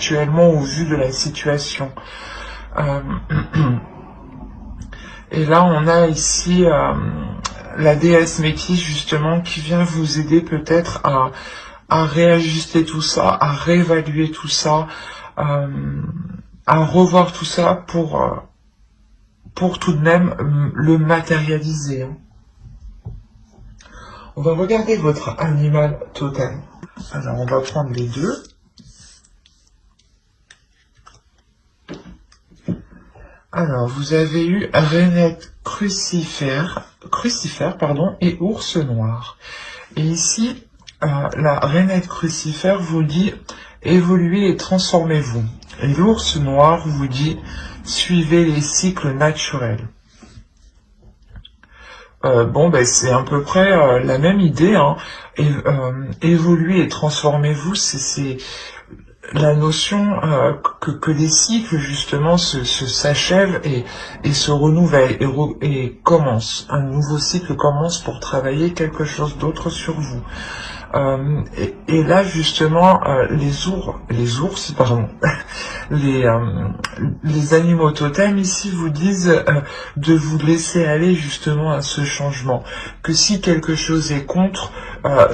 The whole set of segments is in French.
actuellement au vu de la situation. Et là, on a ici la déesse Métis, justement, qui vient vous aider peut-être à réajuster tout ça, à réévaluer tout ça, à revoir tout ça pour tout de même le matérialiser. On va regarder votre animal totem. Alors, on va prendre les deux. Alors, vous avez eu rainette crucifère, et ours noir. Et ici, la rainette crucifère vous dit évoluez et transformez-vous. Et l'ours noir vous dit suivez les cycles naturels. C'est à peu près la même idée, hein. Évoluer et transformez-vous, c'est la notion que les cycles justement s'achèvent et se renouvellent et commencent. Un nouveau cycle commence pour travailler quelque chose d'autre sur vous. Et là justement les ours pardon, les animaux totems ici vous disent de vous laisser aller justement à ce changement, que si quelque chose est contre,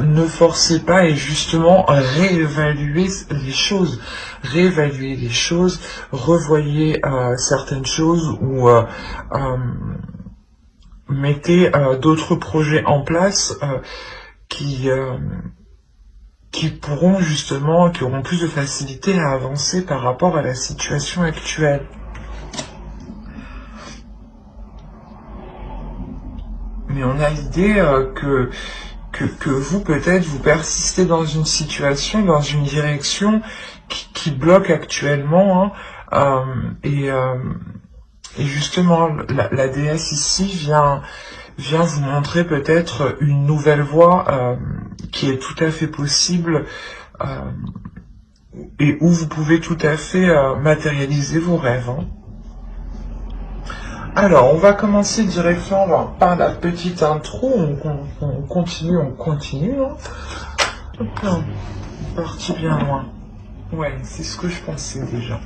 ne forcez pas et justement réévaluez les choses, revoyez certaines choses ou mettez d'autres projets en place qui pourront justement, qui auront plus de facilité à avancer par rapport à la situation actuelle. Mais on a l'idée que vous, peut-être, vous persistez dans une situation, dans une direction qui bloque actuellement, hein, et justement, la déesse ici vient vous montrer peut-être une nouvelle voie qui est tout à fait possible et où vous pouvez tout à fait matérialiser vos rêves. Hein. Alors, on va commencer directement par la petite intro, on continue. Hein. Hop là, parti bien loin. Ouais, c'est ce que je pensais déjà.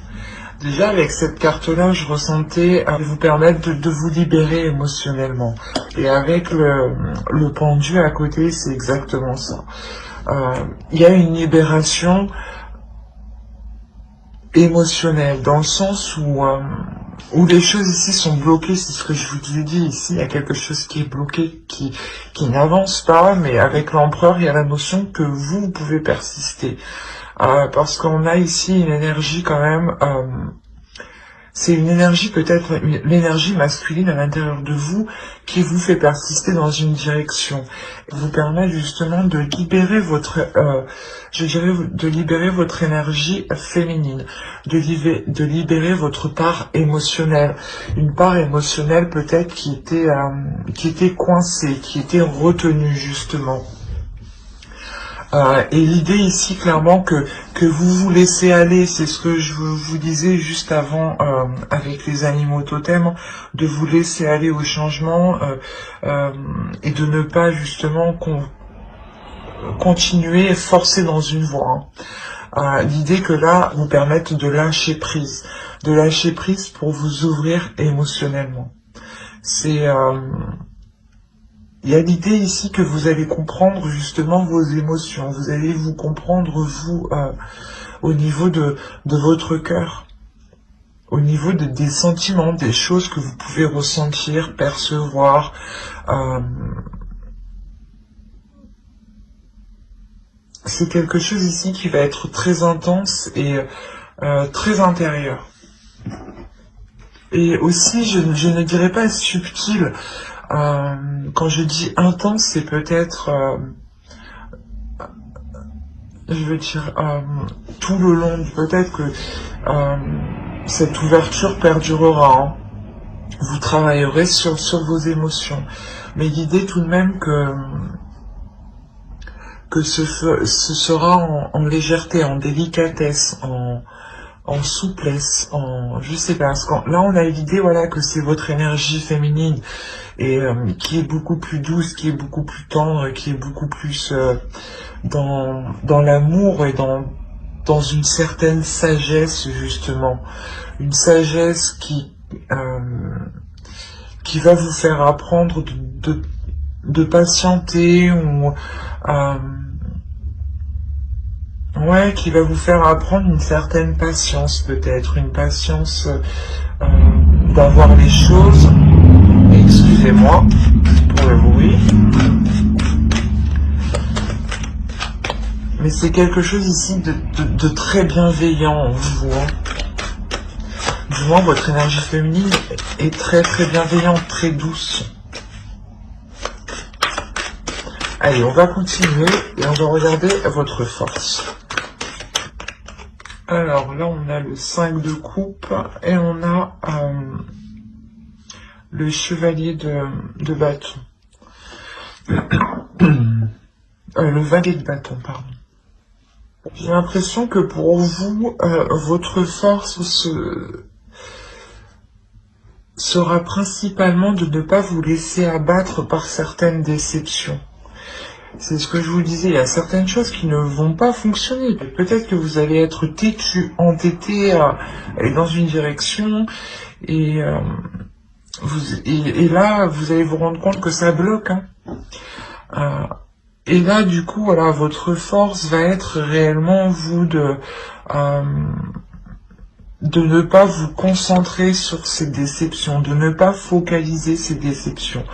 Déjà, avec cette carte-là, je ressentais vous permettre de vous libérer émotionnellement. Et avec le pendu à côté, c'est exactement ça. Il y a une libération émotionnelle, dans le sens où les choses ici sont bloquées, c'est ce que je vous ai dit ici, il y a quelque chose qui est bloqué, qui n'avance pas, mais avec l'empereur, il y a la notion que vous pouvez persister. Parce qu'on a ici une énergie quand même, c'est une énergie peut-être, l'énergie masculine à l'intérieur de vous qui vous fait persister dans une direction, vous permet justement de libérer votre, de libérer votre énergie féminine, de libérer votre part émotionnelle, une part émotionnelle peut-être qui était coincée, qui était retenue justement. Et l'idée ici, clairement, que vous vous laissez aller, c'est ce que je vous disais juste avant avec les animaux totems, de vous laisser aller au changement et de ne pas justement continuer et forcer dans une voie. Hein. L'idée que là, vous permette de lâcher prise pour vous ouvrir émotionnellement. C'est... Il y a l'idée ici que vous allez comprendre justement vos émotions, vous allez vous comprendre vous au niveau de votre cœur, au niveau des sentiments, des choses que vous pouvez ressentir, percevoir. C'est quelque chose ici qui va être très intense et très intérieur. Et aussi, je ne dirais pas subtil. Quand je dis intense, c'est peut-être, je veux dire, tout le long, peut-être que cette ouverture perdurera. Hein. Vous travaillerez sur vos émotions. Mais l'idée tout de même que ce sera en légèreté, en délicatesse, en souplesse, je sais pas, parce que là on a l'idée voilà que c'est votre énergie féminine et qui est beaucoup plus douce, qui est beaucoup plus tendre, qui est beaucoup plus dans l'amour et dans dans une certaine sagesse, justement. Une sagesse qui va vous faire apprendre de patienter, ou ouais, qui va vous faire apprendre une certaine patience, peut-être, une patience d'avoir les choses. Excusez-moi pour le bruit. Mais c'est quelque chose ici de très bienveillant en vous. Hein. Du moins, votre énergie féminine est très très bienveillante, très douce. Allez, on va continuer et on va regarder votre force. Alors là, on a le 5 de coupe et on a le chevalier de bâton. Le valet de bâton, pardon. J'ai l'impression que pour vous, votre force sera principalement de ne pas vous laisser abattre par certaines déceptions. C'est ce que je vous disais, il y a certaines choses qui ne vont pas fonctionner. Peut-être que vous allez être têtu, entêté, aller dans une direction, et là, vous allez vous rendre compte que ça bloque. Hein. Et là, du coup, voilà, votre force va être réellement, vous, de ne pas vous concentrer sur ces déceptions, de ne pas focaliser ces déceptions.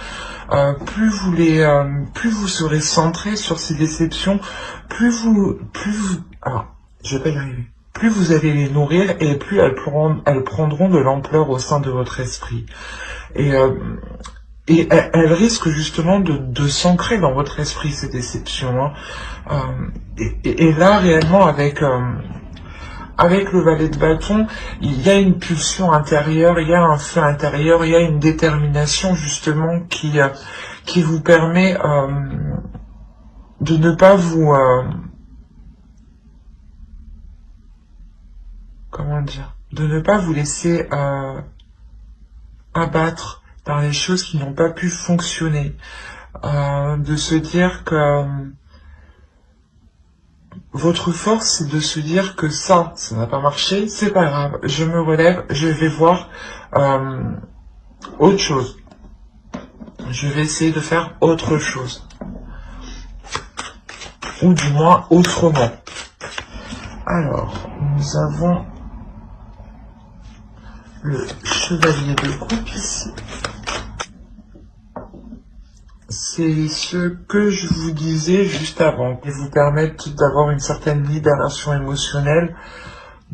Plus vous serez centré sur ces déceptions, plus je vais pas y arriver. Plus vous allez les nourrir et plus elles prendront de l'ampleur au sein de votre esprit. Et elles risquent justement de s'ancrer dans votre esprit, ces déceptions. Hein. Et là, réellement, avec le valet de bâton, il y a une pulsion intérieure, il y a un feu intérieur, il y a une détermination justement qui vous permet de ne pas vous... comment dire, de ne pas vous laisser abattre par les choses qui n'ont pas pu fonctionner. De se dire que votre force, c'est de se dire que ça n'a pas marché, c'est pas grave, je me relève, je vais voir autre chose. Je vais essayer de faire autre chose. Ou du moins autrement. Alors, nous avons le chevalier de coupe ici. C'est ce que je vous disais juste avant, qui vous permettent d'avoir une certaine libération émotionnelle.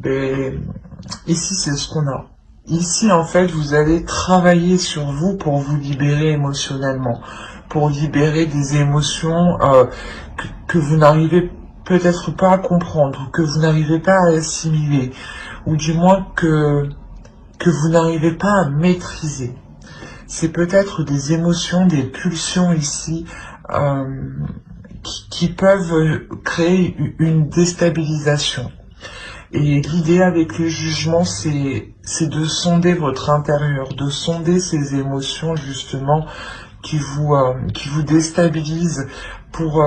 Mais ici, c'est ce qu'on a. Ici, en fait, vous allez travailler sur vous pour vous libérer émotionnellement, pour libérer des émotions que vous n'arrivez peut-être pas à comprendre, que vous n'arrivez pas à assimiler, ou du moins que vous n'arrivez pas à maîtriser. C'est peut-être des émotions, des pulsions ici qui peuvent créer une déstabilisation. Et l'idée avec le jugement, c'est de sonder votre intérieur, de sonder ces émotions justement qui vous déstabilisent pour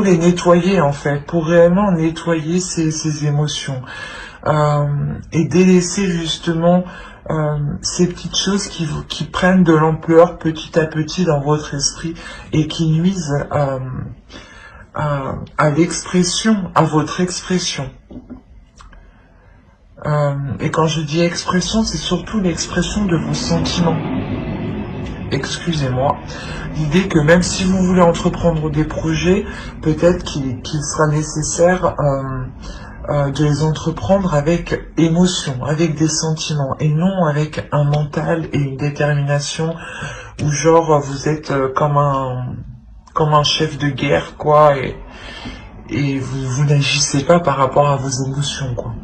les nettoyer en fait, pour réellement nettoyer ces émotions. Et délaisser justement ces petites choses qui prennent de l'ampleur petit à petit dans votre esprit et qui nuisent à l'expression, à votre expression. Et quand je dis expression, c'est surtout l'expression de vos sentiments. Excusez-moi. L'idée que même si vous voulez entreprendre des projets, peut-être qu'il sera nécessaire de les entreprendre avec émotion, avec des sentiments, et non avec un mental et une détermination où genre vous êtes comme un chef de guerre, quoi, et vous n'agissez pas par rapport à vos émotions, quoi.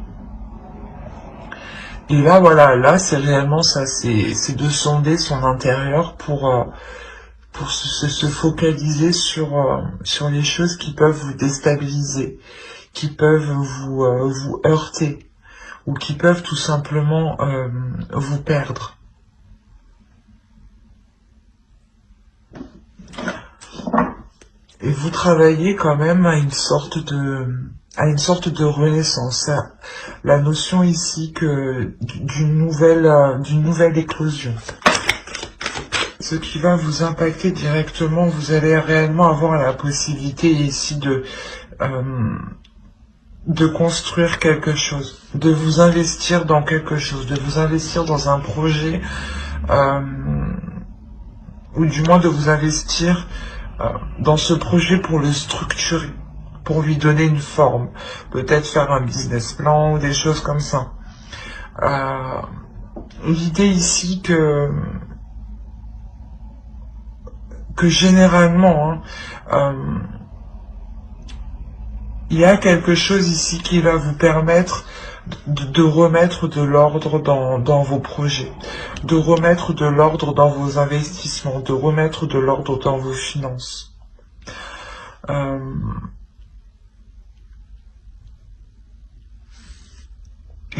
Et là, voilà, là, c'est réellement ça, c'est de sonder son intérieur pour se focaliser sur les choses qui peuvent vous déstabiliser, qui peuvent vous heurter, ou qui peuvent tout simplement vous perdre. Et vous travaillez quand même à une sorte de renaissance. La notion ici que d'une nouvelle éclosion. Ce qui va vous impacter directement, vous allez réellement avoir la possibilité ici de construire quelque chose, de vous investir dans quelque chose, de vous investir dans un projet, ou du moins de vous investir dans ce projet pour le structurer, pour lui donner une forme, peut-être faire un business plan ou des choses comme ça. L'idée ici que généralement, il y a quelque chose ici qui va vous permettre de remettre de l'ordre dans vos projets, de remettre de l'ordre dans vos investissements, de remettre de l'ordre dans vos finances. Il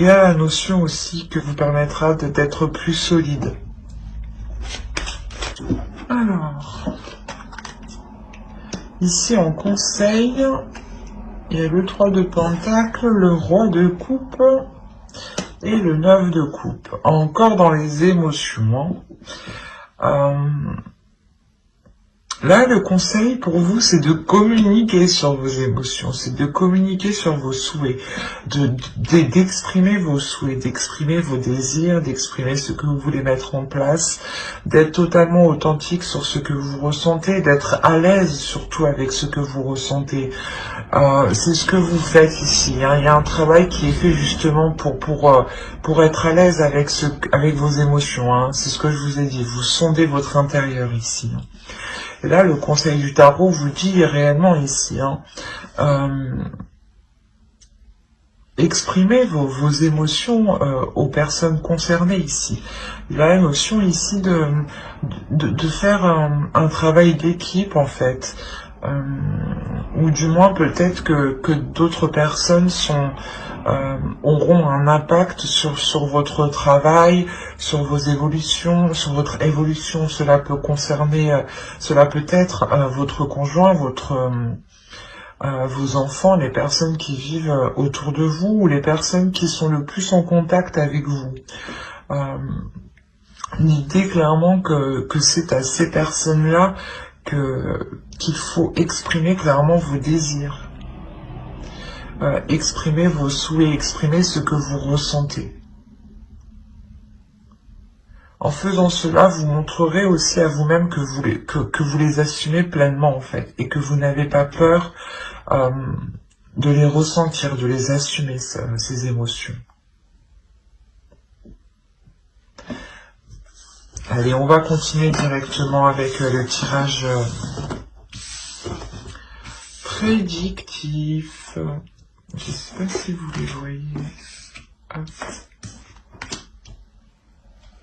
y a la notion aussi que vous permettra d'être plus solide. Alors, ici en conseil, il y a le 3 de Pentacle, le Roi de Coupe et le 9 de Coupe. Encore dans les émotions. Là, le conseil pour vous, c'est de communiquer sur vos émotions, c'est de communiquer sur vos souhaits, d'exprimer vos souhaits, d'exprimer vos désirs, d'exprimer ce que vous voulez mettre en place, d'être totalement authentique sur ce que vous ressentez, d'être à l'aise surtout avec ce que vous ressentez. C'est ce que vous faites ici. Hein. Il y a un travail qui est fait justement pour être à l'aise avec vos émotions. Hein. C'est ce que je vous ai dit. Vous sondez votre intérieur ici. Et là, le conseil du tarot vous dit réellement ici, exprimez vos émotions aux personnes concernées ici. Il y a la notion ici de faire un travail d'équipe en fait, ou du moins peut-être que d'autres personnes auront un impact sur votre travail, sur vos évolutions, sur votre évolution. Cela peut concerner, cela peut être votre conjoint, vos enfants, les personnes qui vivent autour de vous, ou les personnes qui sont le plus en contact avec vous. L'idée clairement que c'est à ces personnes-là qu'il faut exprimer clairement vos désirs. Exprimer vos souhaits, exprimer ce que vous ressentez. En faisant cela, vous montrerez aussi à vous-même que vous les assumez pleinement en fait, et que vous n'avez pas peur de les ressentir, de les assumer, ces émotions. Allez, on va continuer directement avec le tirage prédictif. Je sais pas si vous les voyez. Hop.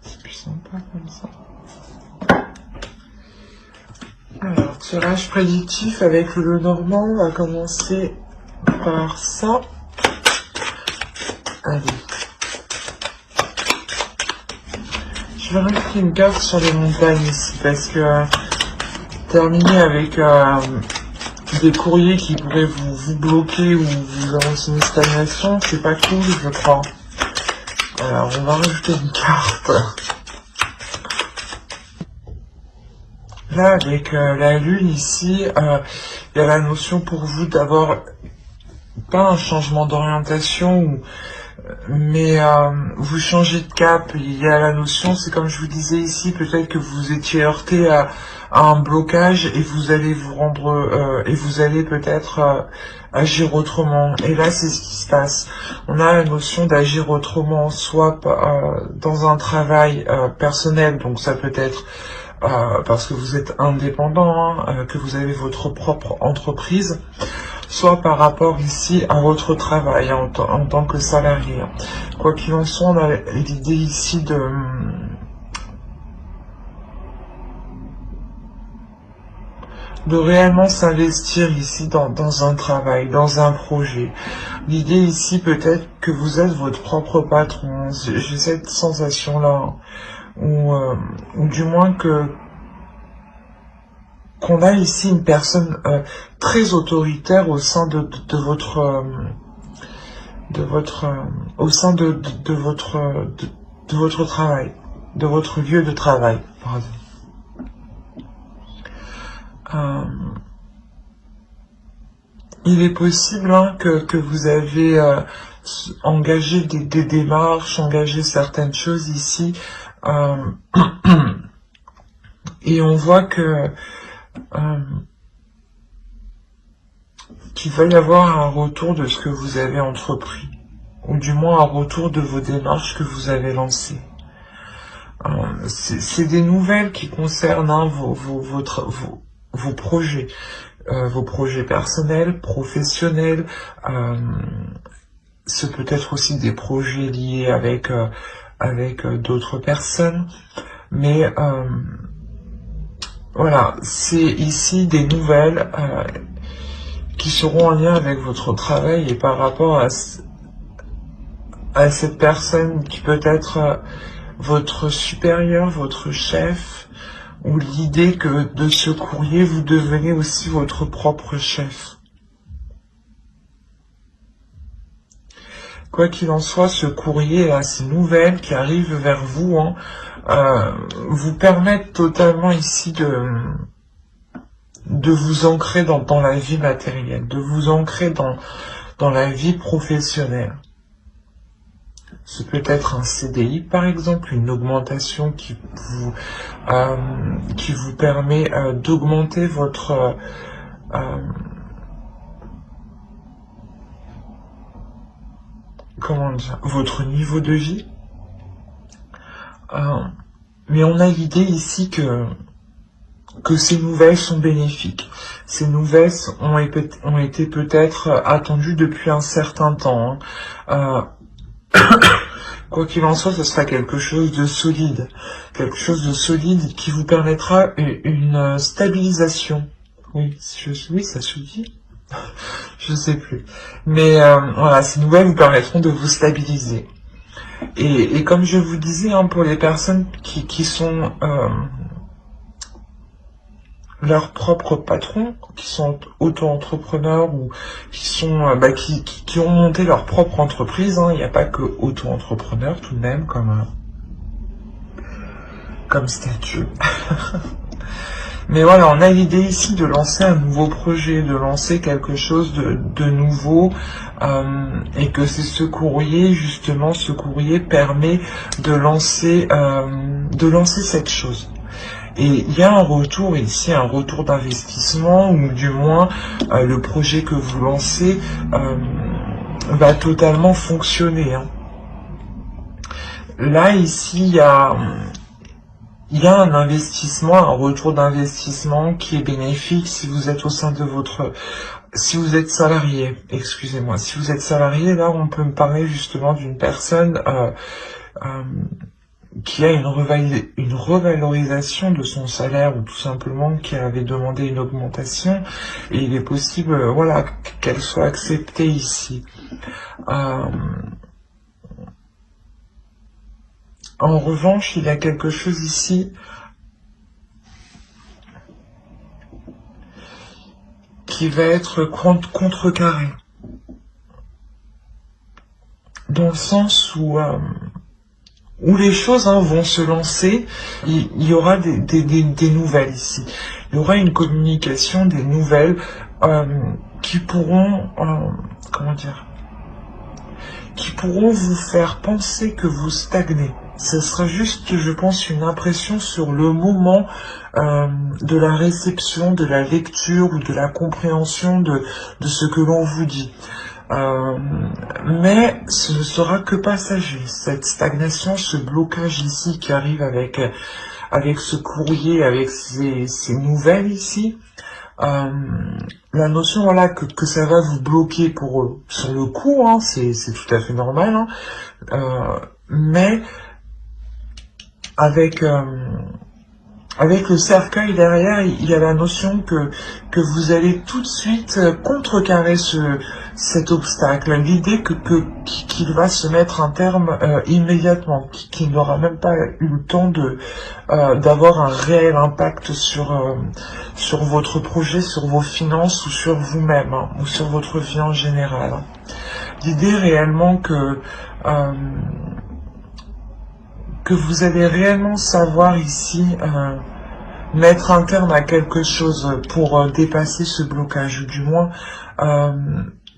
C'est plus sympa comme ça. Alors, tirage prédictif avec le Normand. On va commencer par ça. Allez. Je vais rajouter une carte sur les montagnes ici parce que terminer avec des courriers qui pourraient vous bloquer ou vous annoncer une stagnation, c'est pas cool, je crois. Alors, on va rajouter une carte. Là, avec la lune ici, il y a la notion pour vous d'avoir pas un changement d'orientation, mais vous changez de cap. Il y a la notion, c'est comme je vous disais ici, peut-être que vous étiez heurté à un blocage et vous allez vous rendre et vous allez peut-être agir autrement. Et là, c'est ce qui se passe. On a la notion d'agir autrement, soit dans un travail personnel, donc ça peut être parce que vous êtes indépendant, que vous avez votre propre entreprise, soit par rapport ici à votre travail en tant que salarié. Quoi qu'il en soit, on a l'idée ici de réellement s'investir ici dans un travail, dans un projet. L'idée ici peut-être que vous êtes votre propre patron. J'ai cette sensation-là, ou du moins qu'on a ici une personne très autoritaire au sein de votre travail, de votre lieu de travail, pardon. Il est possible que vous avez engagé des démarches, engagé certaines choses ici, et on voit que qu'il va y avoir un retour de ce que vous avez entrepris, ou du moins un retour de vos démarches que vous avez lancées. C'est des nouvelles qui concernent vos projets. Vos projets personnels, professionnels, c'est peut-être aussi des projets liés avec d'autres personnes, mais voilà, c'est ici des nouvelles qui seront en lien avec votre travail et par rapport à cette personne qui peut être votre supérieur, votre chef, ou l'idée que de ce courrier, vous devenez aussi votre propre chef. Quoi qu'il en soit, ce courrier, là, ces nouvelles qui arrivent vers vous, vous permettent totalement ici de vous ancrer dans la vie matérielle, de vous ancrer dans la vie professionnelle. C'est peut-être un CDI, par exemple, une augmentation qui vous permet d'augmenter votre votre niveau de vie. Mais on a l'idée ici que ces nouvelles sont bénéfiques. Ces nouvelles ont été peut-être attendues depuis un certain temps. Quoi qu'il en soit, ce sera quelque chose de solide. Quelque chose de solide qui vous permettra une stabilisation. Oui, ça se dit. Je sais plus. Mais voilà, ces nouvelles vous permettront de vous stabiliser. Et comme je vous disais, pour les personnes qui sont leurs propres patrons, qui sont auto-entrepreneurs ou qui sont qui ont monté leur propre entreprise, il n'y a pas que auto-entrepreneurs tout de même comme statut. Mais voilà, on a l'idée ici de lancer un nouveau projet, de lancer quelque chose de nouveau, et que c'est ce courrier, justement, ce courrier permet de lancer cette chose. Et il y a un retour ici, un retour d'investissement, ou du moins le projet que vous lancez va totalement fonctionner. Là, ici, il y a un investissement, un retour d'investissement qui est bénéfique si vous êtes au sein de si vous êtes salarié, excusez-moi, si vous êtes salarié, là on peut me parler justement d'une personne qui a une revalorisation de son salaire, ou tout simplement qui avait demandé une augmentation, et il est possible, voilà, qu'elle soit acceptée ici. En revanche, il y a quelque chose ici qui va être contrecarré. Dans le sens où les choses vont se lancer, il y aura des nouvelles ici. Il y aura une communication, des nouvelles qui pourront, qui pourront vous faire penser que vous stagnez. Ce sera juste, je pense, une impression sur le moment de la réception, de la lecture ou de la compréhension de ce que l'on vous dit. Mais ce ne sera que passager. Cette stagnation, ce blocage ici qui arrive avec ce courrier, avec ces nouvelles ici, la notion que ça va vous bloquer sur le coup, c'est tout à fait normal, mais avec avec le cercueil derrière, il y a la notion que vous allez tout de suite contrecarrer cet obstacle. L'idée qu'il va se mettre un terme immédiatement, qu'il n'aura même pas eu le temps d'avoir un réel impact sur votre projet, sur vos finances ou sur vous-même, hein, ou sur votre vie en général. L'idée réellement que vous allez réellement savoir ici mettre un terme à quelque chose pour dépasser ce blocage, ou du moins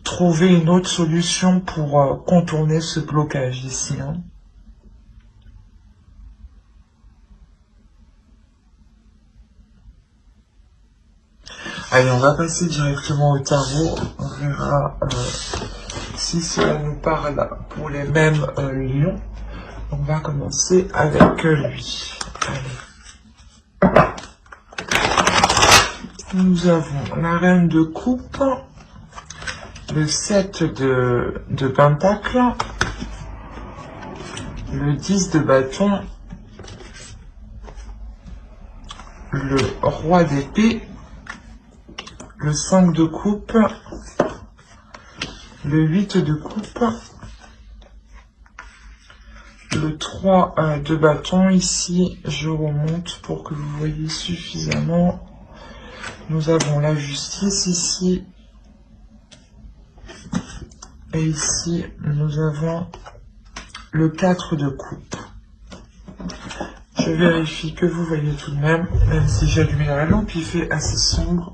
trouver une autre solution pour contourner ce blocage ici. Hein. Allez, on va passer directement au tarot. On verra si cela nous parle pour les mêmes lions. On va commencer avec lui. Allez. Nous avons la reine de coupe, le 7 de pentacle, le 10 de bâton, le roi d'épée, le 5 de coupe, le 8 de coupe, le 3 de bâton. Ici, je remonte pour que vous voyez suffisamment. Nous avons la justice ici. Et ici, nous avons le 4 de coupe. Je vérifie que vous voyez tout de même si j'ai allumé la lampe, il fait assez sombre.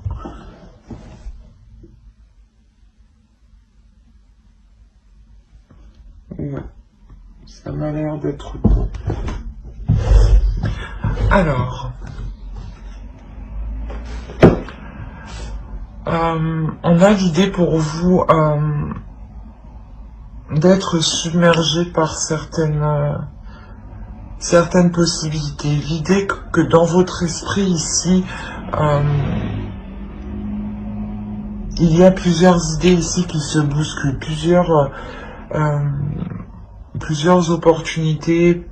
Ouais, ça m'a l'air d'être bon. Alors, on a l'idée pour vous d'être submergé par certaines possibilités. L'idée que dans votre esprit ici, il y a plusieurs idées ici qui se bousculent, plusieurs opportunités.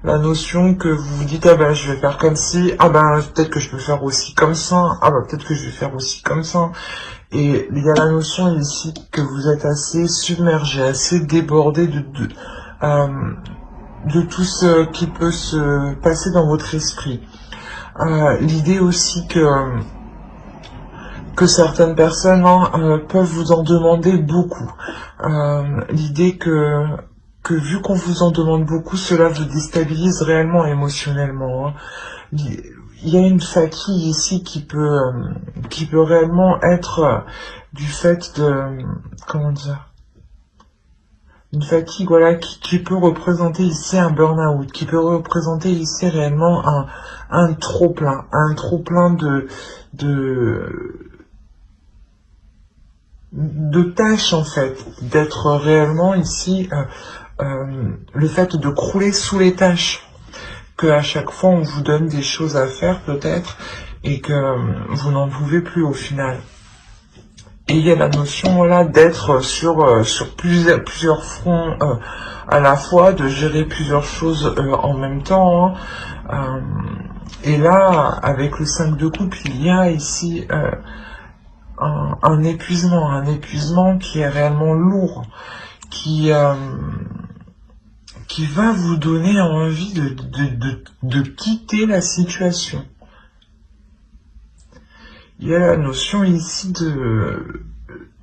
La notion que vous vous dites, ah ben je vais faire comme ci, ah ben peut-être que je peux faire aussi comme ça, ah ben peut-être que je vais faire aussi comme ça. Et il y a la notion ici que vous êtes assez submergé, assez débordé de tout ce qui peut se passer dans votre esprit. L'idée aussi que certaines personnes peuvent vous en demander beaucoup. L'idée que vu qu'on vous en demande beaucoup, cela vous déstabilise réellement émotionnellement. Hein. Il y a une fatigue ici qui peut réellement être du fait de, comment dire, une fatigue, voilà, qui peut représenter ici un burn-out, qui peut représenter ici réellement un trop-plein de tâches, en fait, d'être réellement ici, le fait de crouler sous les tâches, que à chaque fois on vous donne des choses à faire peut-être, et que vous n'en pouvez plus au final. Et il y a la notion là d'être sur plusieurs fronts à la fois, de gérer plusieurs choses en même temps. Hein. Et là, avec le 5 de coupe, il y a ici un épuisement qui est réellement lourd, qui va vous donner envie de quitter la situation. Il y a la notion ici de,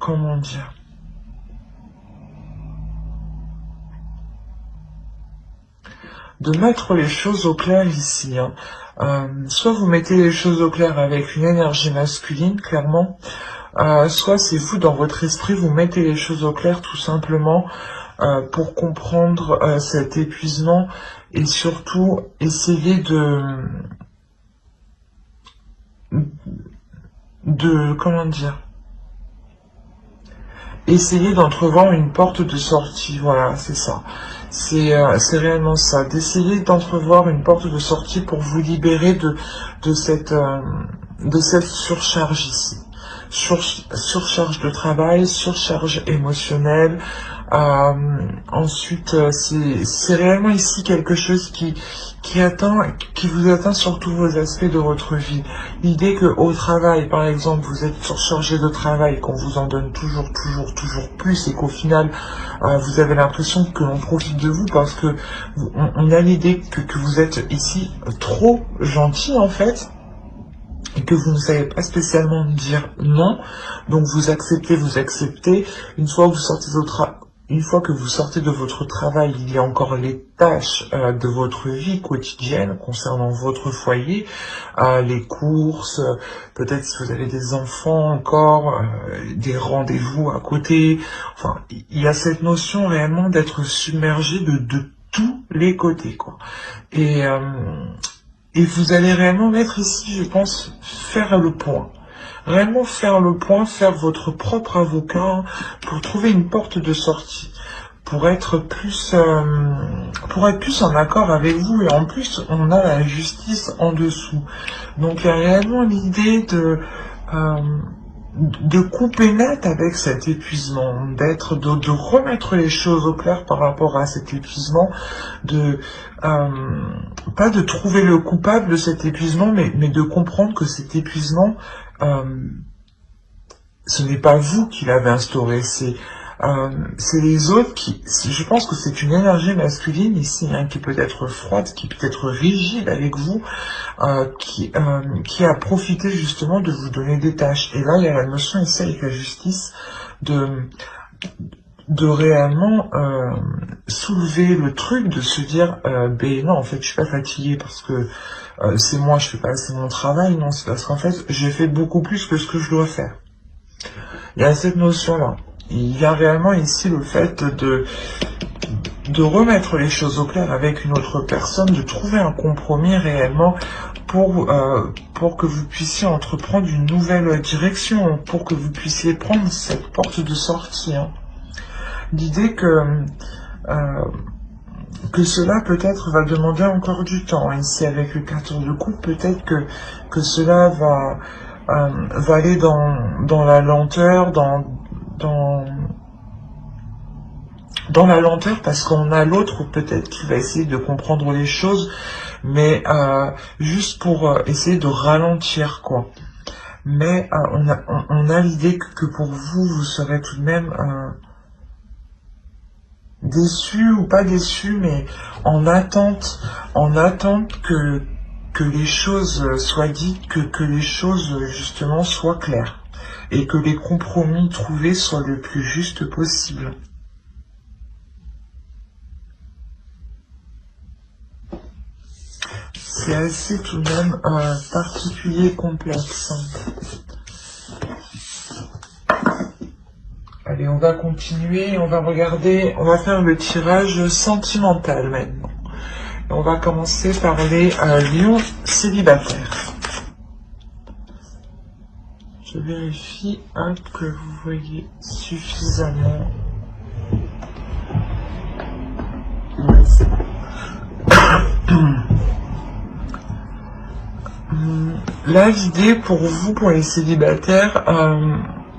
comment dire, de mettre les choses au clair ici. Hein. Soit vous mettez les choses au clair avec une énergie masculine, clairement, soit c'est vous, dans votre esprit, vous mettez les choses au clair tout simplement pour comprendre cet épuisement et surtout essayer comment dire, essayer d'entrevoir une porte de sortie, voilà, c'est ça. C'est réellement ça, d'essayer d'entrevoir une porte de sortie pour vous libérer de cette surcharge ici. surcharge de travail, surcharge émotionnelle. Ensuite, c'est réellement ici quelque chose qui vous atteint sur tous vos aspects de votre vie. L'idée que au travail, par exemple, vous êtes surchargé de travail, qu'on vous en donne toujours plus, et qu'au final, vous avez l'impression que l'on profite de vous parce que on a l'idée que vous êtes ici trop gentil en fait, et que vous ne savez pas spécialement dire non, donc vous acceptez. Une fois que vous sortez de votre travail, il y a encore les tâches de votre vie quotidienne concernant votre foyer, les courses, peut-être si vous avez des enfants encore, des rendez-vous à côté. Enfin, il y a cette notion réellement d'être submergé de tous les côtés, quoi. Et vous allez réellement mettre ici, je pense, faire le point. Réellement faire le point, faire votre propre avocat pour trouver une porte de sortie, pour être plus en accord avec vous. Et en plus, on a la justice en dessous. Donc il y a réellement l'idée de couper net avec cet épuisement, de remettre les choses au clair par rapport à cet épuisement, pas de trouver le coupable de cet épuisement, mais de comprendre que cet épuisement, ce n'est pas vous qui l'avez instauré, c'est les autres je pense que c'est une énergie masculine ici, hein, qui peut être froide, qui peut être rigide avec vous, qui a profité justement de vous donner des tâches. Et là, il y a la notion ici avec la justice de réellement soulever le truc, de se dire ben non, en fait je suis pas fatigué parce que c'est moi, je fais pas assez mon travail, non, c'est parce qu'en fait j'ai fait beaucoup plus que ce que je dois faire. Il y a cette notion là. Il y a réellement ici le fait de remettre les choses au clair avec une autre personne, de trouver un compromis réellement pour que vous puissiez entreprendre une nouvelle direction, pour que vous puissiez prendre cette porte de sortie, hein. L'idée que cela peut-être va demander encore du temps. Ici avec le 14 de coupe, peut-être que cela va aller dans la lenteur, dans la lenteur, parce qu'on a l'autre peut-être qui va essayer de comprendre les choses, mais juste pour essayer de ralentir, quoi. Mais on a l'idée que pour vous, vous serez tout de même déçu ou pas déçu, mais en attente que les choses soient dites, que les choses justement soient claires, et que les compromis trouvés soient le plus juste possible. C'est assez tout de même particulier, complexe. Allez, on va continuer, on va faire le tirage sentimental maintenant. On va commencer par les lions célibataires. Je vérifie que vous voyez suffisamment. Ouais, c'est bon. Là, l'idée pour vous, pour les célibataires,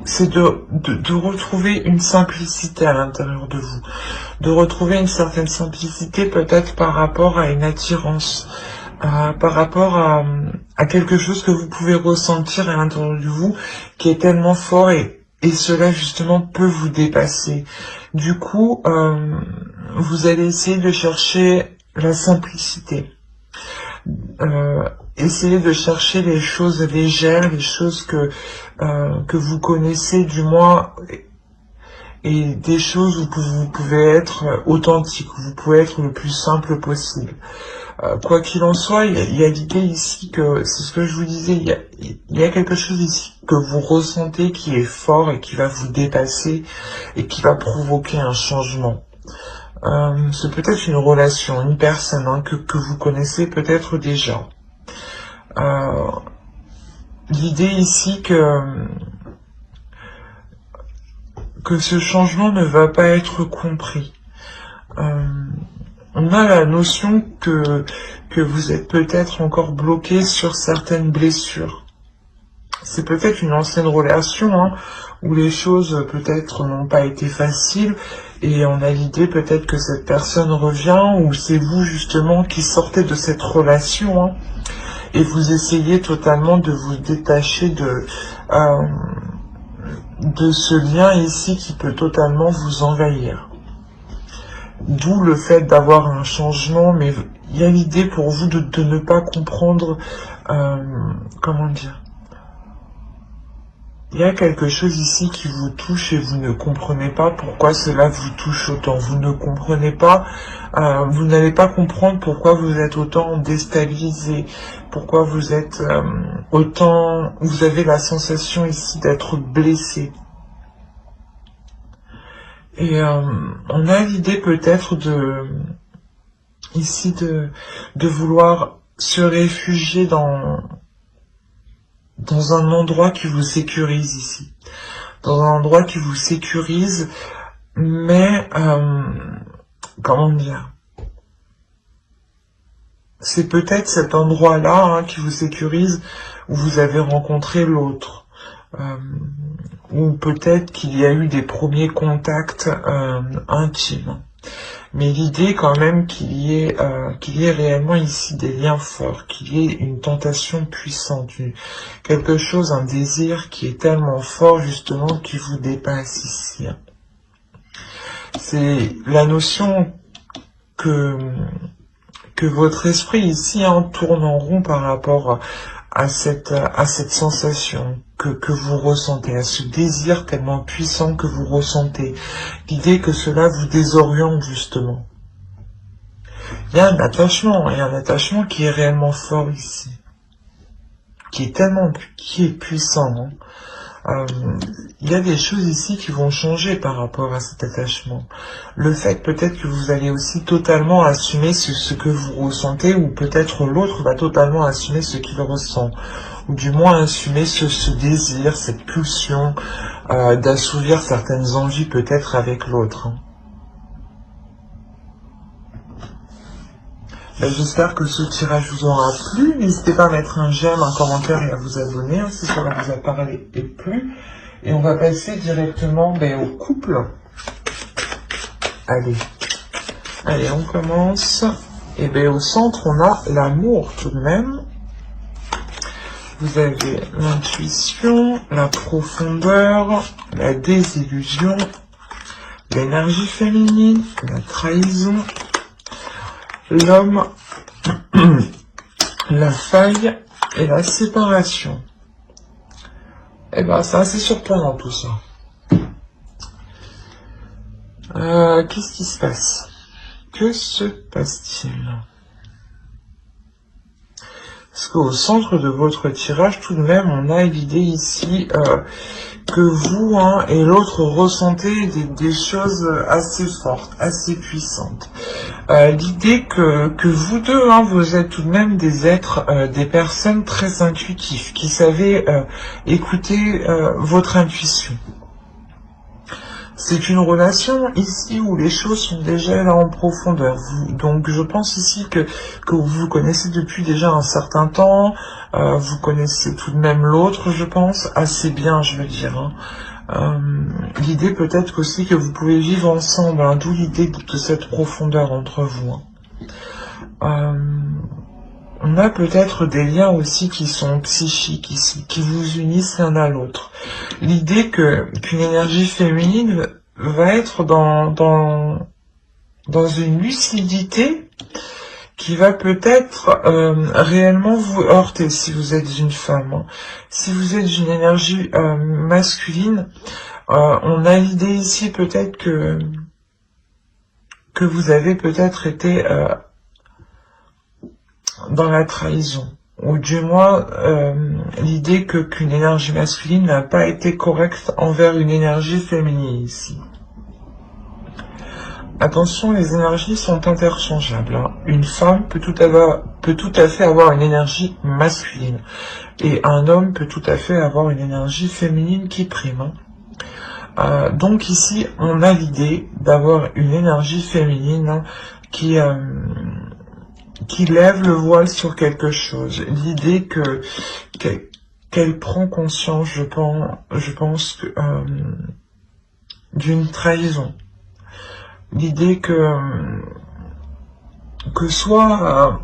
c'est de retrouver une simplicité à l'intérieur de vous, de retrouver une certaine simplicité peut-être par rapport à une attirance, par rapport à quelque chose que vous pouvez ressentir à l'intérieur de vous qui est tellement fort, et cela justement peut vous dépasser. Du coup, vous allez essayer de chercher la simplicité. Essayez de chercher les choses légères, les choses que vous connaissez du moins, et des choses où vous pouvez être authentique, où vous pouvez être le plus simple possible. Quoi qu'il en soit, il y a l'idée ici que, c'est ce que je vous disais, il y a quelque chose ici que vous ressentez qui est fort et qui va vous dépasser et qui va provoquer un changement. C'est peut-être une relation, une personne, hein, que vous connaissez peut-être déjà. L'idée ici que ce changement ne va pas être compris. On a la notion que vous êtes peut-être encore bloqué sur certaines blessures. c'est peut-être une ancienne relation, hein, où les choses peut-être n'ont pas été faciles, et on a l'idée peut-être que cette personne revient, ou c'est vous justement qui sortez de cette relation, hein, et vous essayez totalement de vous détacher de ce lien ici qui peut totalement vous envahir. D'où le fait d'avoir un changement, mais il y a l'idée pour vous de ne pas comprendre, comment dire, il y a quelque chose ici qui vous touche et vous ne comprenez pas pourquoi cela vous touche autant. Vous ne comprenez pas, vous n'allez pas comprendre pourquoi vous êtes autant déstabilisé, pourquoi vous êtes autant, vous avez la sensation ici d'être blessé. Et on a l'idée peut-être ici de vouloir se réfugier dans un endroit qui vous sécurise ici. Dans un endroit qui vous sécurise, mais, comment dire, c'est peut-être cet endroit-là, hein, qui vous sécurise, où vous avez rencontré l'autre. Ou peut-être qu'il y a eu des premiers contacts intimes. Mais l'idée quand même qu'il y ait réellement ici des liens forts, qu'il y ait une tentation puissante, quelque chose, un désir qui est tellement fort justement qui vous dépasse ici. C'est la notion que votre esprit ici tourne en rond par rapport à cette sensation que vous ressentez, à ce désir tellement puissant que vous ressentez. L'idée que cela vous désoriente justement. Il y a un attachement, et un attachement qui est réellement fort ici. Qui est puissant. Hein. Il y a des choses ici qui vont changer par rapport à cet attachement. Le fait peut-être que vous allez aussi totalement assumer ce que vous ressentez, ou peut-être l'autre va totalement assumer ce qu'il ressent, ou du moins assumer ce désir, cette pulsion d'assouvir certaines envies peut-être avec l'autre. Hein. J'espère que ce tirage vous aura plu. N'hésitez pas à mettre un j'aime, un commentaire et à vous abonner hein, si cela vous a parlé et plu. Et on va passer directement au couple. Allez, on commence. Et au centre, on a l'amour tout de même. Vous avez l'intuition, la profondeur, la désillusion, l'énergie féminine, la trahison, l'homme, la faille et la séparation. C'est assez surprenant tout ça. Qu'est-ce qui se passe? Que se passe-t-il? Parce qu'au centre de votre tirage, tout de même, on a l'idée ici que vous et l'autre ressentez des choses assez fortes, assez puissantes. L'idée que vous deux, vous êtes tout de même des êtres, des personnes très intuitives, qui savez écouter votre intuition. C'est une relation ici où les choses sont déjà là en profondeur. Donc je pense ici que vous vous connaissez depuis déjà un certain temps. Vous connaissez tout de même l'autre, je pense, assez bien, je veux dire. L'idée peut-être aussi que vous pouvez vivre ensemble, d'où l'idée de cette profondeur entre vous. On a peut-être des liens aussi qui sont psychiques ici, qui vous unissent l'un à l'autre. L'idée qu'une énergie féminine va être dans une lucidité qui va peut-être réellement vous heurter si vous êtes une femme. Si vous êtes une énergie masculine, on a l'idée ici peut-être que vous avez peut-être été dans la trahison, ou du moins l'idée qu'une énergie masculine n'a pas été correcte envers une énergie féminine ici. Attention, les énergies sont interchangeables. Une femme peut tout à fait avoir une énergie masculine, et un homme peut tout à fait avoir une énergie féminine qui prime. Donc ici, on a l'idée d'avoir une énergie féminine qui lève le voile sur quelque chose. L'idée qu'elle prend conscience, je pense que, d'une trahison. L'idée que soit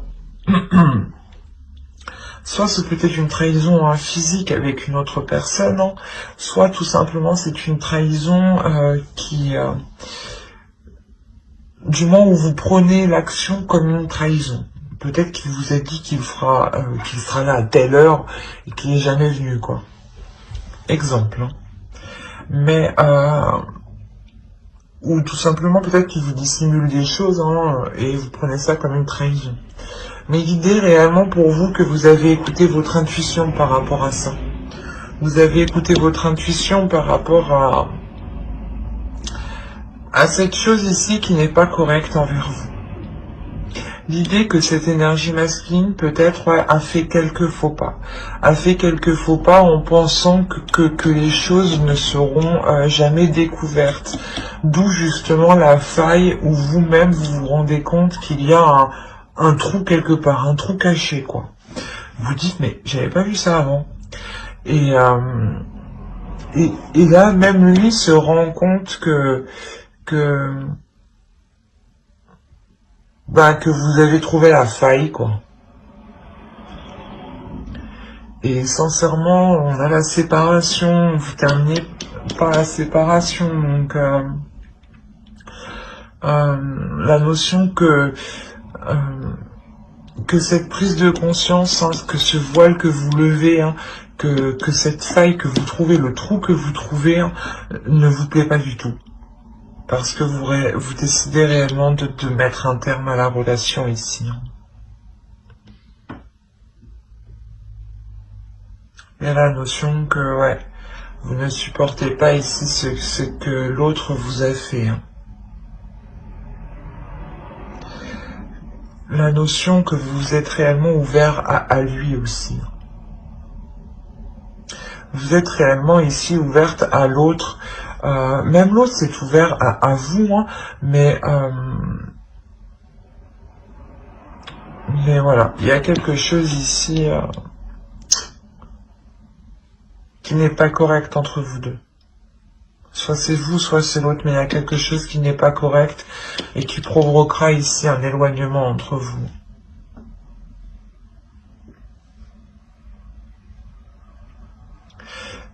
soit c'est peut-être une trahison physique avec une autre personne, hein, soit tout simplement c'est une trahison qui, du moment où vous prenez l'action comme une trahison. Peut-être qu'il vous a dit qu'il sera là à telle heure et qu'il n'est jamais venu, quoi. Exemple. Hein. Mais, ou tout simplement peut-être qu'il vous dissimule des choses, hein, et vous prenez ça comme une trahison. Mais l'idée réellement pour vous que vous avez écouté votre intuition par rapport à ça. Vous avez écouté votre intuition par rapport à cette chose ici qui n'est pas correcte envers vous. L'idée que cette énergie masculine peut-être a fait quelques faux pas. A fait quelques faux pas en pensant que les choses ne seront jamais découvertes. D'où justement la faille où vous-même vous vous rendez compte qu'il y a un trou quelque part, un trou caché, quoi. Vous dites, mais j'avais pas vu ça avant. Et là, même lui se rend compte que vous avez trouvé la faille, quoi. Et sincèrement, on a la séparation, vous terminez par la séparation, donc la notion que cette prise de conscience, hein, que ce voile que vous levez, hein, que cette faille que vous trouvez, le trou que vous trouvez, hein, ne vous plaît pas du tout. Parce que vous décidez réellement de mettre un terme à la relation ici. Il y a la notion que, ouais, vous ne supportez pas ici ce que l'autre vous a fait. Hein. La notion que vous êtes réellement ouvert à lui aussi. Vous êtes réellement ici ouverte à l'autre. Même l'autre s'est ouvert à vous, hein, mais voilà, il y a quelque chose ici qui n'est pas correct entre vous deux. Soit c'est vous, soit c'est l'autre, mais il y a quelque chose qui n'est pas correct et qui provoquera ici un éloignement entre vous.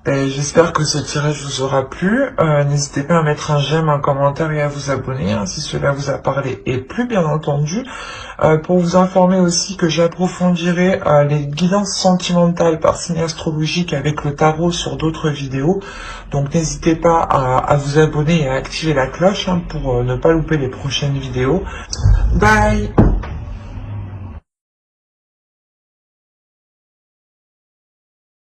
J'espère que ce tirage vous aura plu. N'hésitez pas à mettre un j'aime, un commentaire et à vous abonner hein, si cela vous a parlé et plu, bien entendu. Pour vous informer aussi que j'approfondirai les guidances sentimentales par signe astrologique avec le tarot sur d'autres vidéos. Donc n'hésitez pas à vous abonner et à activer la cloche hein, pour ne pas louper les prochaines vidéos. Bye!